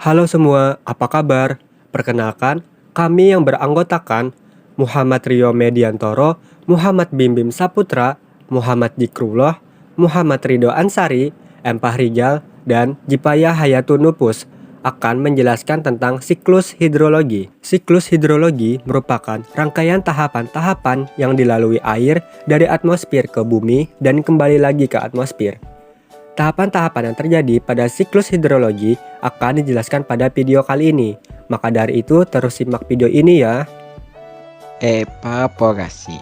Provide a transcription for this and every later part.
Halo semua, apa kabar? Perkenalkan, kami yang beranggotakan Muhammad Rio Mediantoro, Muhammad Bimbim Saputra, Muhammad Dzikrullah, Muhammad Ridho Ansari, Empah Rijal, dan Jipaya Hayatun Nupus akan menjelaskan tentang siklus hidrologi. Siklus hidrologi merupakan rangkaian tahapan-tahapan yang dilalui air dari atmosfer ke bumi dan kembali lagi ke atmosfer. Tahapan-tahapan yang terjadi pada siklus hidrologi akan dijelaskan pada video kali ini. Maka dari itu terus simak video ini ya. Evaporasi,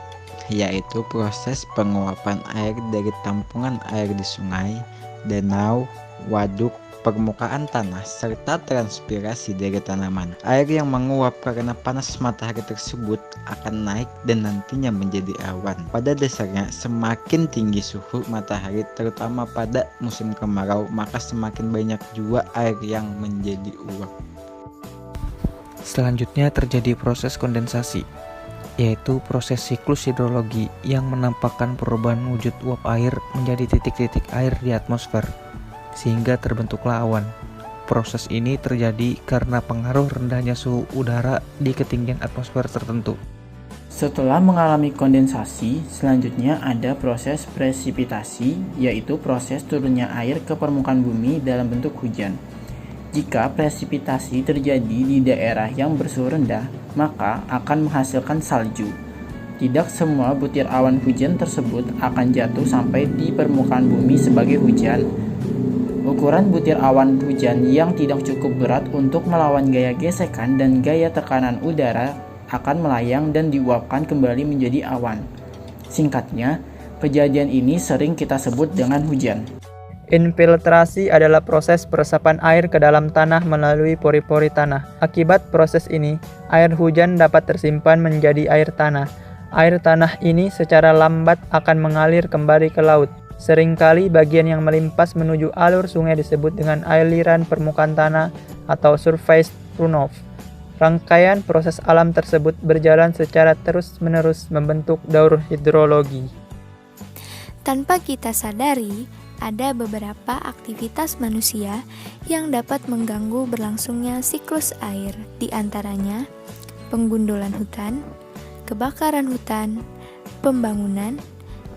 yaitu proses penguapan air dari tampungan air di sungai, danau, waduk, permukaan tanah, serta transpirasi dari tanaman. Air yang menguap karena panas matahari tersebut akan naik dan nantinya menjadi awan. Pada dasarnya, semakin tinggi suhu matahari, terutama pada musim kemarau, maka semakin banyak juga air yang menjadi uap. Selanjutnya terjadi proses kondensasi, yaitu proses siklus hidrologi yang menampakkan perubahan wujud uap air menjadi titik-titik air di atmosfer, sehingga terbentuklah awan. Proses ini terjadi karena pengaruh rendahnya suhu udara di ketinggian atmosfer tertentu. Setelah mengalami kondensasi, selanjutnya ada proses presipitasi, yaitu proses turunnya air ke permukaan bumi dalam bentuk hujan. Jika presipitasi terjadi di daerah yang bersuhu rendah, maka akan menghasilkan salju. Tidak semua butir awan hujan tersebut akan jatuh sampai di permukaan bumi sebagai hujan. Ukuran butir awan hujan yang tidak cukup berat untuk melawan gaya gesekan dan gaya tekanan udara akan melayang dan diuapkan kembali menjadi awan. Singkatnya, kejadian ini sering kita sebut dengan hujan. Infiltrasi adalah proses peresapan air ke dalam tanah melalui pori-pori tanah. Akibat proses ini, air hujan dapat tersimpan menjadi air tanah. Air tanah ini secara lambat akan mengalir kembali ke laut. Seringkali bagian yang melimpas menuju alur sungai disebut dengan aliran permukaan tanah atau surface runoff. Rangkaian proses alam tersebut berjalan secara terus-menerus membentuk daur hidrologi. Tanpa kita sadari, ada beberapa aktivitas manusia yang dapat mengganggu berlangsungnya siklus air, di antaranya penggundulan hutan, kebakaran hutan, pembangunan,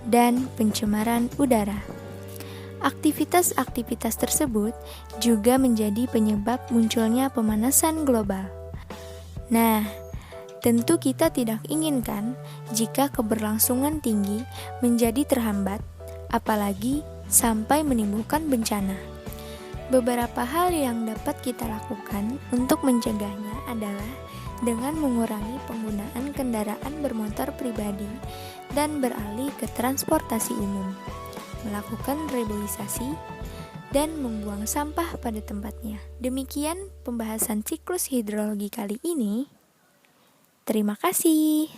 dan pencemaran udara. Aktivitas-aktivitas tersebut juga menjadi penyebab munculnya pemanasan global. Nah, tentu kita tidak inginkan jika keberlangsungan tinggi menjadi terhambat, apalagi sampai menimbulkan bencana. Beberapa hal yang dapat kita lakukan untuk mencegahnya adalah dengan mengurangi penggunaan kendaraan bermotor pribadi dan beralih ke transportasi umum, melakukan reboisasi, dan membuang sampah pada tempatnya. Demikian pembahasan siklus hidrologi kali ini. Terima kasih.